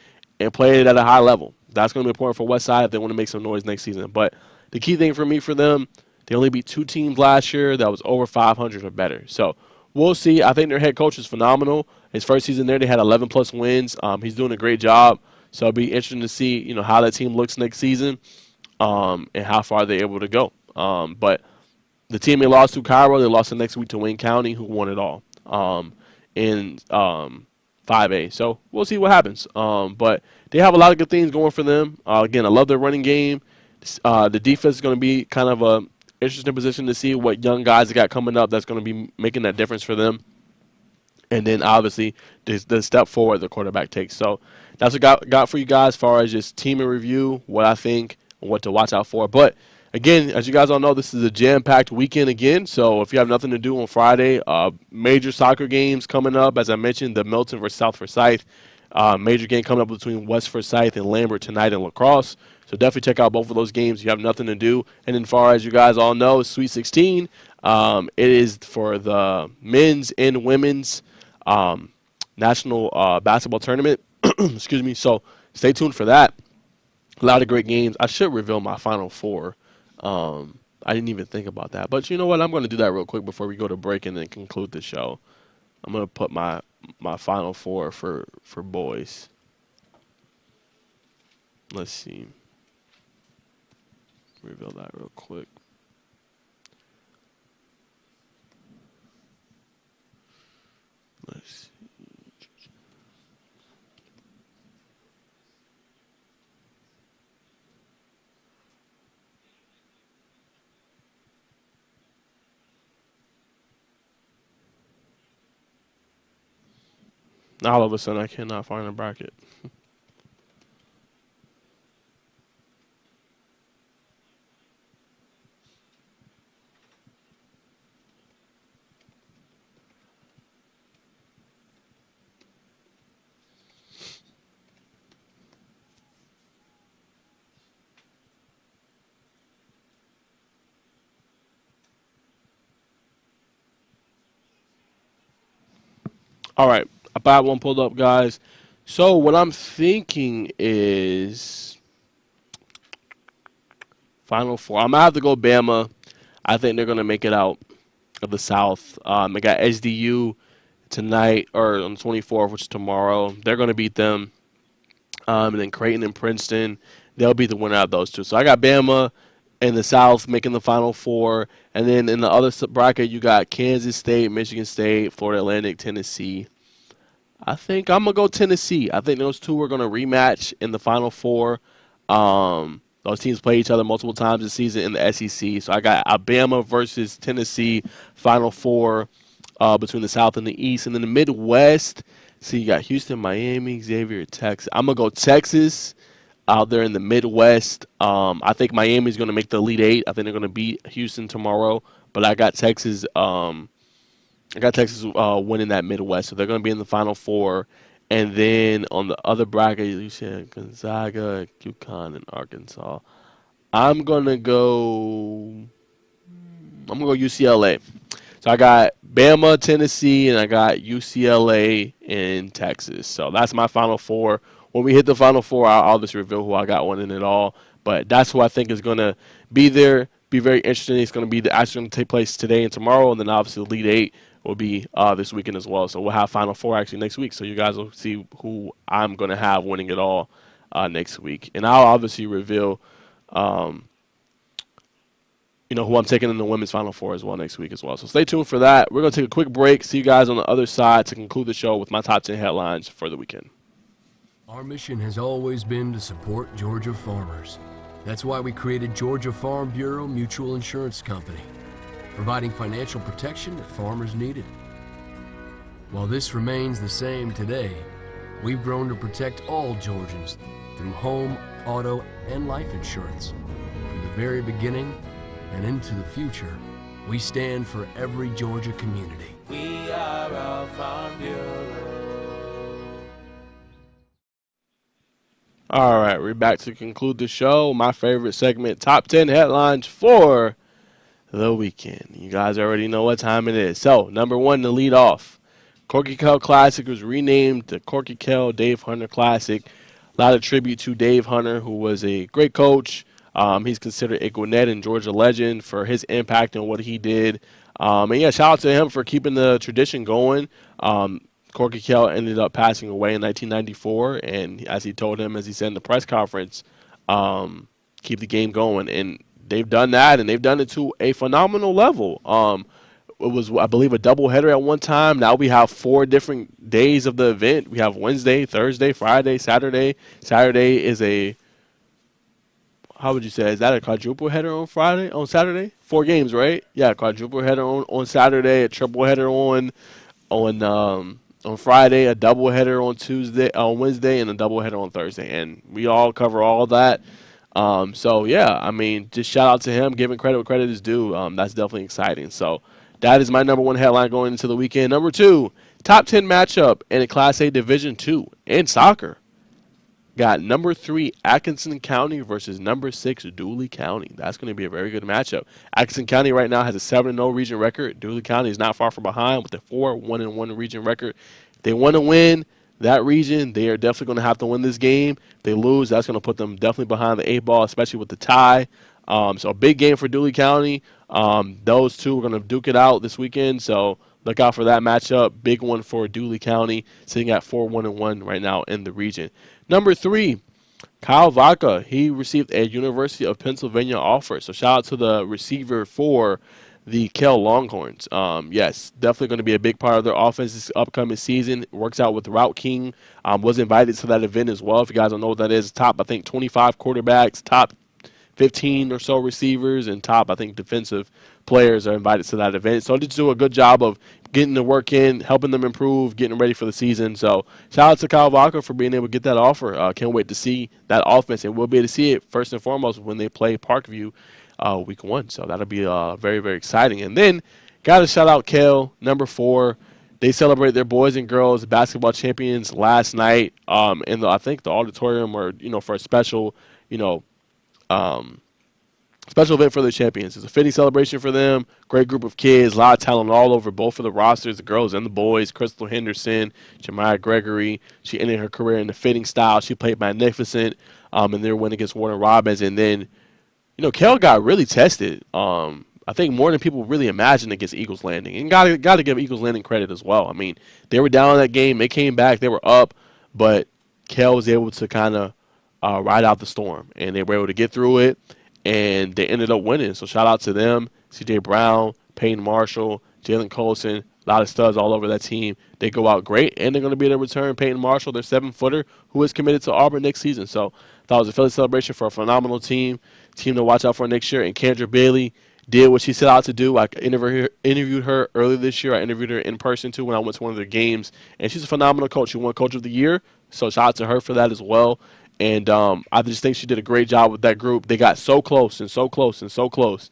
play it at a high level. That's going to be important for Westside if they want to make some noise next season. But the key thing for them, they only beat 2 teams last year that was over 500 or better. So we'll see. I think their head coach is phenomenal. His first season there, they had 11-plus wins. He's doing a great job. So it'll be interesting to see, how that team looks next season and how far they're able to go. But the team they lost to Cairo, they lost the next week to Wayne County, who won it all in 5A. So we'll see what happens. But they have a lot of good things going for them. Again, I love their running game. The defense is going to be kind of a interesting position to see what young guys they got coming up that's going to be making that difference for them. And then, obviously, the step forward the quarterback takes. So that's what I got for you guys as far as just team and review, what I think, and what to watch out for. But, again, as you guys all know, this is a jam-packed weekend again. So if you have nothing to do on Friday, major soccer games coming up. As I mentioned, the Milton versus South Forsyth. Major game coming up between West Forsyth and Lambert tonight in Lacrosse. So definitely check out both of those games. You have nothing to do. And then, far as you guys all know, Sweet 16. It is for the men's and women's national basketball tournament. Excuse me. So stay tuned for that. A lot of great games. I should reveal my Final Four. I didn't even think about that. But you know what? I'm going to do that real quick before we go to break and then conclude the show. I'm going to put my Final Four for boys. Let's see. Reveal that real quick. Let's see. Now all of a sudden I cannot find a bracket. All right, I got one pulled up, guys. So what I'm thinking is Final Four. I'm gonna have to go Bama. I think they're gonna make it out of the South. They got SDU tonight or on the 24th, which is tomorrow. They're gonna beat them. And then Creighton and Princeton, they'll be the winner out of those two. So I got Bama in the South making the Final Four, and then in the other bracket you got Kansas State, Michigan State, Florida Atlantic, Tennessee. I think I'm gonna go Tennessee. I think those two are gonna rematch in the Final Four. Those teams play each other multiple times this season in the SEC. So I got Alabama versus Tennessee Final Four between the South and the East, and then the Midwest. So you got Houston, Miami, Xavier, Texas. I'm gonna go Texas out there in the Midwest. I think Miami's gonna make the Elite Eight. I think they're gonna beat Houston tomorrow. But I got Texas. Winning that Midwest, so they're going to be in the Final Four. And then on the other bracket, you said Gonzaga, UConn, and Arkansas. I'm gonna go UCLA. So I got Bama, Tennessee, and I got UCLA in Texas. So that's my Final Four. When we hit the Final Four, I'll just reveal who I got winning it all. But that's who I think is going to be there. Be very interesting. It's going to be actually going to take place today and tomorrow, and then obviously the Elite Eight will be this weekend as well. So we'll have Final Four actually next week. So you guys will see who I'm going to have winning it all next week. And I'll obviously reveal, who I'm taking in the women's Final Four as well next week as well. So stay tuned for that. We're going to take a quick break. See you guys on the other side to conclude the show with my top 10 headlines for the weekend. Our mission has always been to support Georgia farmers. That's why we created Georgia Farm Bureau Mutual Insurance Company, providing financial protection that farmers needed. While this remains the same today, we've grown to protect all Georgians through home, auto, and life insurance. From the very beginning and into the future, we stand for every Georgia community. We are a Farm Bureau. All right, we're back to conclude the show. My favorite segment, top 10 headlines for the weekend. You guys already know what time it is. So, number one to lead off, Corky Kell Classic was renamed the Corky Kell Dave Hunter Classic. A lot of tribute to Dave Hunter, who was a great coach. He's considered a Gwinnett and Georgia legend for his impact and what he did. And yeah, shout out to him for keeping the tradition going. Corky Kell ended up passing away in 1994, and as he told him, as he said in the press conference, keep the game going. And they've done that, and they've done it to a phenomenal level. It was, I believe, a doubleheader at one time. Now we have 4 different days of the event. We have Wednesday, Thursday, Friday, Saturday. Saturday is how would you say? Is that a quadruple header on Saturday? 4 games, right? Yeah, quadruple header on Saturday, a triple header on Friday, a doubleheader on Wednesday, and a doubleheader on Thursday. And we all cover all of that. So yeah, I mean, just shout out to him, giving credit where credit is due. That's definitely exciting. So that is my number one headline going into the weekend. Number 2, Top 10 matchup in a Class A Division II in soccer. Got number 3 Atkinson County versus number 6 Dooley County. That's going to be a very good matchup. Atkinson County right now has a 7-0 region record. Dooley County is not far from behind with a 4-1-1 region record. If they want to win that region, they are definitely going to have to win this game. If they lose, that's going to put them definitely behind the 8 ball, especially with the tie. So a big game for Dooley County. Those two are going to duke it out this weekend. So look out for that matchup. Big one for Dooley County, sitting at 4-1-1 right now in the region. Number 3, Kyle Vaca. He received a University of Pennsylvania offer. So shout out to the receiver for the Kell Longhorns. Yes, definitely going to be a big part of their offense this upcoming season. Works out with Route King. Was invited to that event as well. If you guys don't know what that is, top, I think, 25 quarterbacks, top 15 or so receivers, and top, I think, defensive players are invited to that event. So they do a good job of getting the work in, helping them improve, getting ready for the season. So shout out to Kyle Vaca for being able to get that offer. Can't wait to see that offense, and we'll be able to see it first and foremost when they play Parkview week 1. So that'll be very, very exciting. And then got to shout out Kell, number 4. They celebrate their boys and girls basketball champions last night in I think the auditorium, or for a special special event for the champions. It's a fitting celebration for them. Great group of kids, a lot of talent all over both of the rosters, the girls and the boys. Crystal Henderson, Jemiah Gregory. She ended her career in the fitting style. She played magnificent in their win against Warner Robins. And then, Kell got really tested. I think more than people really imagined against Eagles Landing. And got to give Eagles Landing credit as well. I mean, they were down in that game. They came back. They were up. But Kell was able to kind of ride out the storm. And they were able to get through it. And they ended up winning. So shout out to them. C.J. Brown, Peyton Marshall, Jalen Colson, a lot of studs all over that team. They go out great, and they're going to be able to return Peyton Marshall, their 7-footer, who is committed to Auburn next season. So I thought it was a Philly celebration for a phenomenal team to watch out for next year. And Kendra Bailey did what she set out to do. I interviewed her earlier this year. I interviewed her in person, too, when I went to one of their games. And she's a phenomenal coach. She won Coach of the Year, so shout out to her for that as well. And I just think she did a great job with that group. They got so close and so close and so close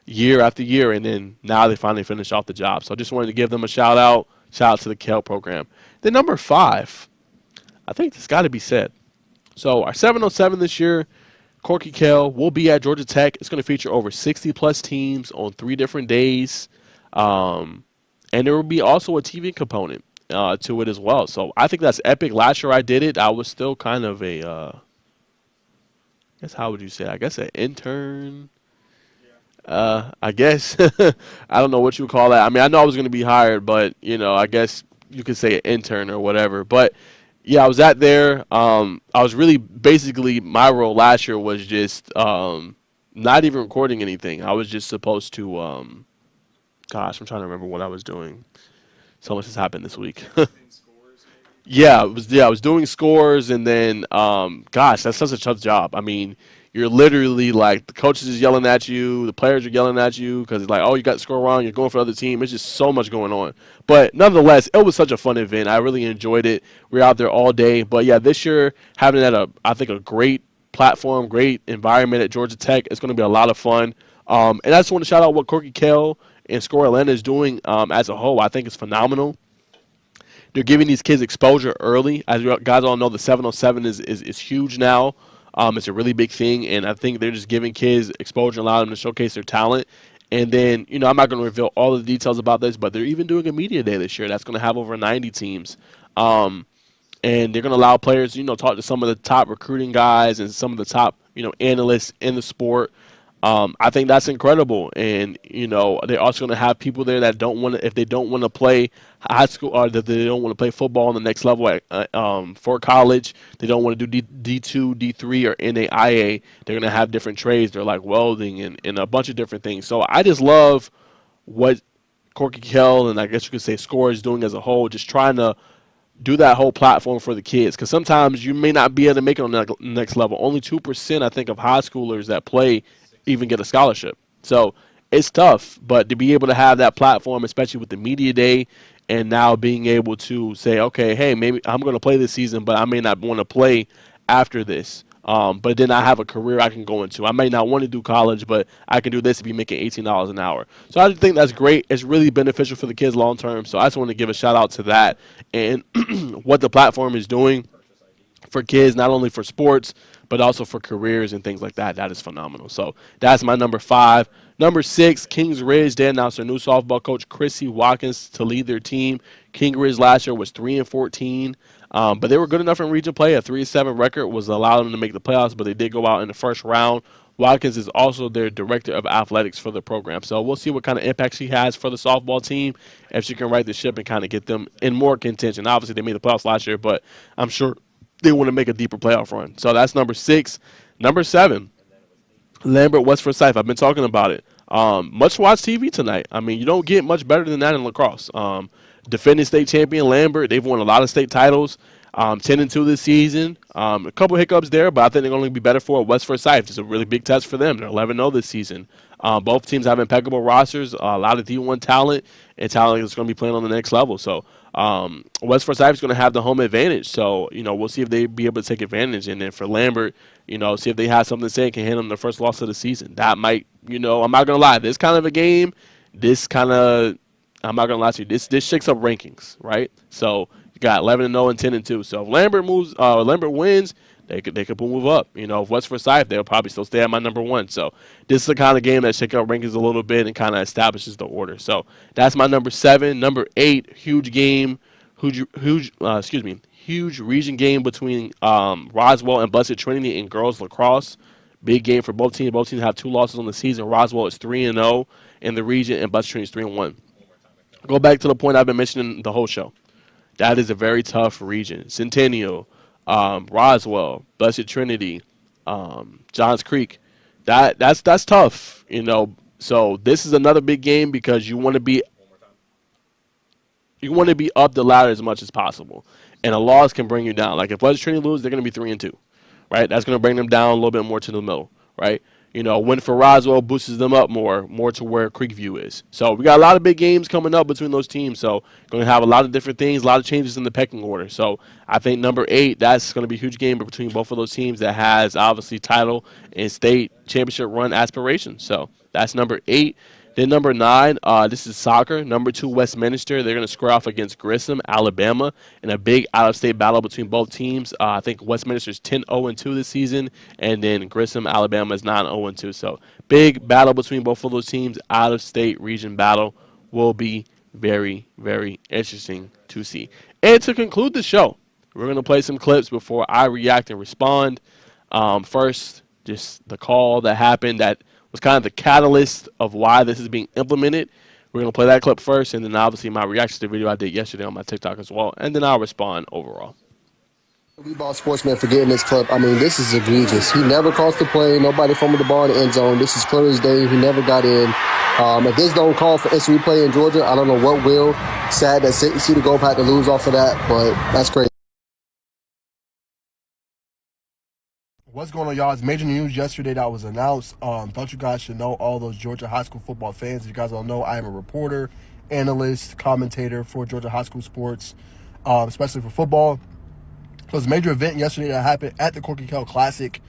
year after year, and then now they finally finished off the job. So I just wanted to give them a shout-out. Shout-out to the Kell program. Then number 5, I think this got to be said. So our 707 this year, Corky Kell, will be at Georgia Tech. It's going to feature over 60-plus teams on 3 different days. And there will be also a TV component to it as well. So I think that's epic. Last year I did it. I was still kind of a, I guess, how would you say? I guess an intern. I guess. I don't know what you would call that. I mean, I know I was going to be hired, but, I guess you could say an intern or whatever. But, yeah, I was at there. I was really basically my role last year was just not even recording anything. I was just supposed to, gosh, I'm trying to remember what I was doing. So much has happened this week. Yeah, I was doing scores, and then, gosh, that's such a tough job. I mean, you're literally like the coaches is yelling at you, the players are yelling at you because it's like, oh, you got to score wrong, you're going for the other team. It's just so much going on. But nonetheless, it was such a fun event. I really enjoyed it. We were out there all day. But yeah, this year having that, I think a great platform, great environment at Georgia Tech. It's going to be a lot of fun. And I just want to shout out what Corky Kell and Score Atlanta is doing as a whole. I think it's phenomenal. They're giving these kids exposure early. As you guys all know, the 707 is huge now. It's a really big thing, and I think they're just giving kids exposure, allowing them to showcase their talent. And then, I'm not going to reveal all the details about this, but they're even doing a media day this year that's going to have over 90 teams. And they're going to allow players, talk to some of the top recruiting guys and some of the top, analysts in the sport. I think that's incredible. And, they're also going to have people there that don't want to, if they don't want to play high school or that they don't want to play football on the next level for college, they don't want to do D2, D3, or NAIA, they're going to have different trades. They're like welding and a bunch of different things. So I just love what Corky Kell and I guess you could say Score is doing as a whole, just trying to do that whole platform for the kids. Because sometimes you may not be able to make it on the next level. Only 2%, I think, of high schoolers that play even get a scholarship. So it's tough, but to be able to have that platform, especially with the media day, and now being able to say, okay, hey, maybe I'm going to play this season, but I may not want to play after this. But then I have a career I can go into. I may not want to do college, but I can do this if you're making $18 an hour. So I think that's great. It's really beneficial for the kids long term. So I just want to give a shout out to that and what the platform is doing for kids, not only for sports, but also for careers and things like that. That is phenomenal. So that's my number 5. Number 6, Kings Ridge. They announced their new softball coach, Chrissy Watkins, to lead their team. King Ridge last year was 3-14, but they were good enough in region play. A 3-7 record was allowed them to make the playoffs, but they did go out in the first round. Watkins is also their director of athletics for the program. So we'll see what kind of impact she has for the softball team, if she can right the ship and kind of get them in more contention. Obviously, they made the playoffs last year, but I'm sure they want to make a deeper playoff run. So that's number 6. Number 7, Lambert, West Forsyth. I've been talking about it. Much watch TV tonight. I mean, you don't get much better than that in lacrosse. Defending state champion Lambert, they've won a lot of state titles. 10-2 this season. A couple hiccups there, but I think they're going to be better for West Forsyth. It's a really big test for them. They're 11-0 this season. Both teams have impeccable rosters, a lot of D1 talent, and talent that's going to be playing on the next level. So West Forsyth is going to have the home advantage. So, we'll see if they be able to take advantage. And then for Lambert, see if they have something to say and can hand them their first loss of the season. That might, I'm not going to lie, this kind of a game, I'm not going to lie to you, this shakes up rankings, right? So you got 11-0 and 10-2. So if Lambert wins, they could move up. If West Forsyth, they'll probably still stay at my number 1. So this is the kind of game that shakes up rankings a little bit and kind of establishes the order. So that's my number 7. Number 8, huge game, huge region game between Roswell and Blessed Trinity in girls lacrosse. Big game for both teams. Both teams have 2 losses on the season. Roswell is 3-0 in the region, and Blessed Trinity is 3-1. Go back to the point I've been mentioning the whole show. That is a very tough region. Centennial, Roswell, Blessed Trinity, Johns Creek. That's tough, So this is another big game because you want to be up the ladder as much as possible, and a loss can bring you down. Like if Blessed Trinity lose, they're going to be 3-2, right? That's going to bring them down a little bit more to the middle, right? Win for Roswell boosts them up more to where Creekview is. So we got a lot of big games coming up between those teams. So going to have a lot of different things, a lot of changes in the pecking order. So I think number 8, that's going to be a huge game between both of those teams that has obviously title and state championship run aspirations. So that's number 8. Then number 9, this is soccer. Number 2, Westminster. They're going to square off against Grissom, Alabama, in a big out-of-state battle between both teams. I think Westminster's 10-0-2 this season, and then Grissom, Alabama is 9-0-2. So big battle between both of those teams. Out-of-state region battle will be very, very interesting to see. And to conclude the show, we're going to play some clips before I react and respond. First, just the call that happened that was kind of the catalyst of why this is being implemented. We're going to play that clip first, and then obviously my reaction to the video I did yesterday on my TikTok as well, and then I'll respond overall. We ball sportsman for getting this clip. I mean, this is egregious. He never crossed the play. Nobody fumbled the ball in the end zone. This is clear as day. He never got in. If this don't call for instant replay in Georgia, I don't know what will. Sad that Cedar Grove had to lose off of that, but that's crazy. What's going on, y'all? It's major news yesterday that was announced. Thought you guys should know, all those Georgia high school football fans. If you guys don't know, I am a reporter, analyst, commentator for Georgia high school sports, especially for football. So it was a major event yesterday that happened at the Corky Kell Classic,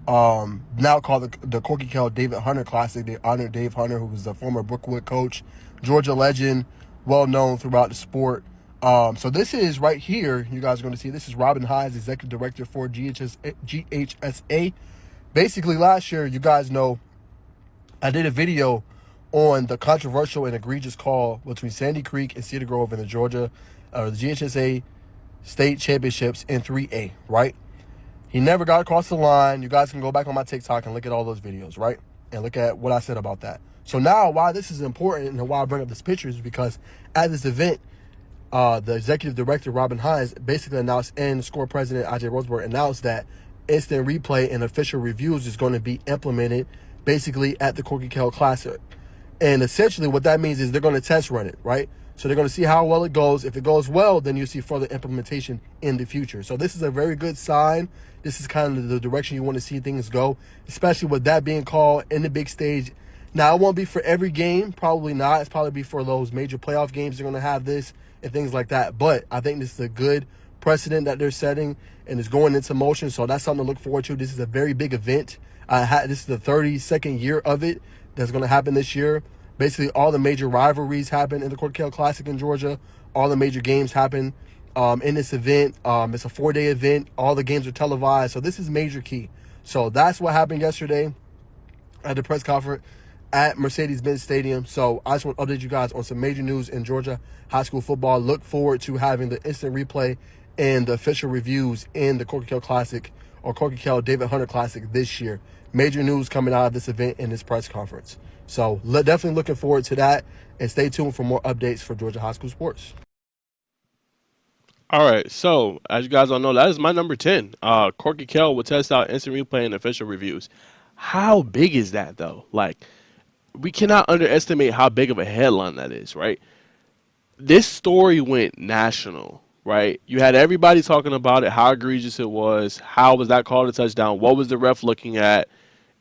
now called the Corky Kell David Hunter Classic. They honored Dave Hunter, who was the former Brookwood coach, Georgia legend, well-known throughout the sport. So this is right here, you guys are going to see, this is Robin Hines, Executive Director for GHSA. Basically, last year, you guys know, I did a video on the controversial and egregious call between Sandy Creek and Cedar Grove in the GHSA state championships in 3A, right? He never got across the line. You guys can go back on my TikTok and look at all those videos, right? And look at what I said about that. So now, why this is important and why I bring up this picture is because at this event, the executive director, Robin Hines, basically announced, and score president, Najeh Roseberg, announced that instant replay and official reviews is going to be implemented basically at the Corky Kell Classic. And essentially what that means is they're going to test run it, right? So they're going to see how well it goes. If it goes well, then you'll see further implementation in the future. So this is a very good sign. This is kind of the direction you want to see things go, especially with that being called in the big stage. Now, it won't be for every game. Probably not. It's probably be for those major playoff games. They're going to have this and things like that. But I think this is a good precedent that they're setting and is going into motion. So that's something to look forward to. This is a very big event. This is the 32nd year of it that's going to happen this year. Basically, all the major rivalries happen in the Corky Kell Classic in Georgia. All the major games happen in this event. It's a 4-day event. All the games are televised. So this is major key. So that's what happened yesterday at the press conference at Mercedes-Benz Stadium. So I just want to update you guys on some major news in Georgia high school football. Look forward to having the instant replay and the official reviews in the Corky Kell Classic or Corky Kell David Hunter Classic this year. Major news coming out of this event and this press conference. So definitely looking forward to that, and stay tuned for more updates for Georgia high school sports. All right, so as you guys all know, that is my number 10. Corky Kell will test out instant replay and official reviews. How big is that, though? Like, we cannot underestimate how big of a headline that is, right? This story went national, right? You had everybody talking about it, how egregious it was, how was that called a touchdown, what was the ref looking at?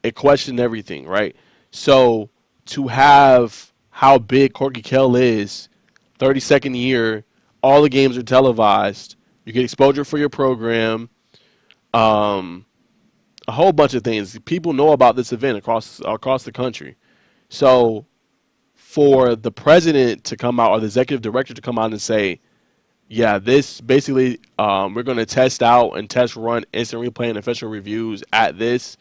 It questioned everything, right? So to have how big Corky Kell is, 32nd year, all the games are televised, you get exposure for your program, a whole bunch of things. People know about this event across the country. So for the president to come out or the executive director to come out and say, yeah, this basically we're going to test out and test run instant replay and official reviews at this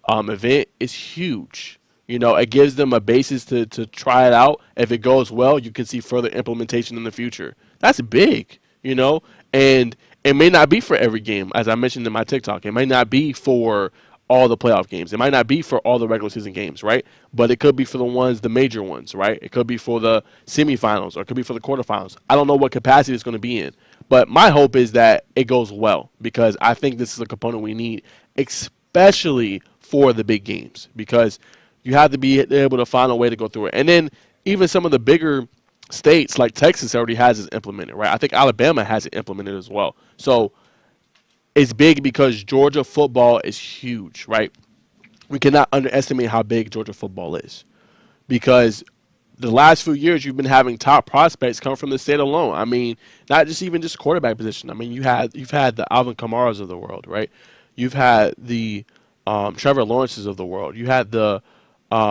event is huge. You know, it gives them a basis to try it out. If it goes well, you can see further implementation in the future. That's big, you know, and it may not be for every game, as I mentioned in my TikTok. It may not be for all the playoff games. It might not be for all the regular season games, right? But it could be for the major ones, right? It could be for the semifinals or it could be for the quarterfinals. I don't know what capacity it's going to be in. But my hope is that it goes well because I think this is a component we need, especially for the big games because you have to be able to find a way to go through it. And then even some of the bigger states like Texas already has it implemented, right? I think Alabama has it implemented as well. So it's big because Georgia football is huge, right? We cannot underestimate how big Georgia football is because the last few years you've been having top prospects come from the state alone. I mean, not just quarterback position. I mean, you've had the Alvin Kamaras of the world, right? You've had the Trevor Lawrences of the world. You had the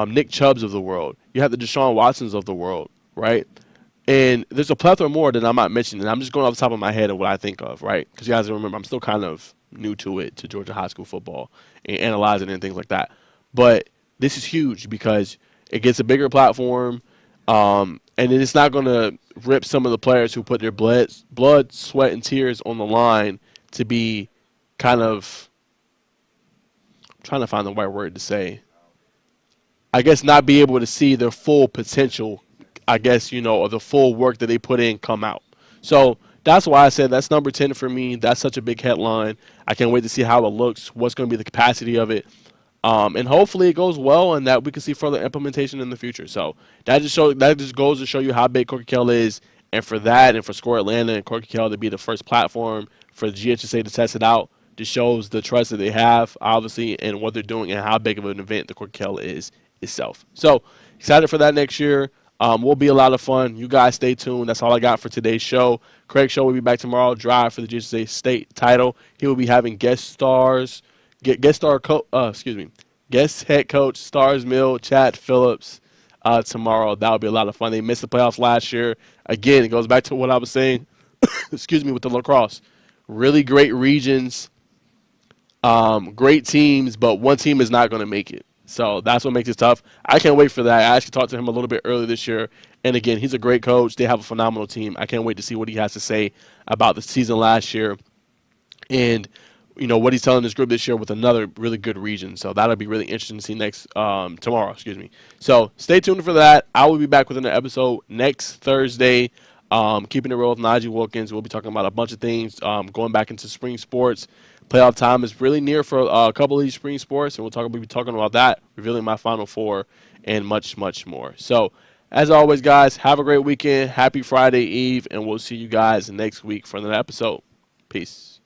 Nick Chubbs of the world. You have the Deshaun Watsons of the world, right? And there's a plethora more that I'm not mentioning. I'm just going off the top of my head of what I think of, right? Because you guys remember, I'm still kind of new to it, to Georgia high school football and analyzing it and things like that. But this is huge because it gets a bigger platform, and it's not going to rip some of the players who put their blood, sweat, and tears on the line to be kind of, I'm trying to find the right word to say, I guess not be able to see their full potential, I guess, you know, or the full work that they put in come out. So that's why I said that's number 10 for me. That's such a big headline. I can't wait to see how it looks, what's going to be the capacity of it. And hopefully it goes well and that we can see further implementation in the future. So that just goes to show you how big Corky Kell is. And for that and for Score Atlanta and Corky Kell to be the first platform for the GHSA to test it out, just shows the trust that they have, obviously, and what they're doing and how big of an event the Corky Kell is itself. So excited for that next year. Will be a lot of fun. You guys stay tuned. That's all I got for today's show. Craig's show will be back tomorrow. Drive for the GSA state title. He will be having guest head coach Stars Mill, Chad Phillips tomorrow. That'll be a lot of fun. They missed the playoffs last year. Again, it goes back to what I was saying. Excuse me, with the lacrosse. Really great regions, great teams, but one team is not going to make it. So that's what makes it tough. I can't wait for that. I actually talked to him a little bit earlier this year. And, again, he's a great coach. They have a phenomenal team. I can't wait to see what he has to say about the season last year and, you know, what he's telling his group this year with another really good region. So that'll be really interesting to see tomorrow. So stay tuned for that. I will be back with another episode next Thursday. Keeping it real with Najeh Wilkins. We'll be talking about a bunch of things, going back into spring sports. Playoff time is really near for a couple of these spring sports, and we'll be talking about that, revealing my Final Four, and much, much more. So, as always, guys, have a great weekend. Happy Friday Eve, and we'll see you guys next week for another episode. Peace.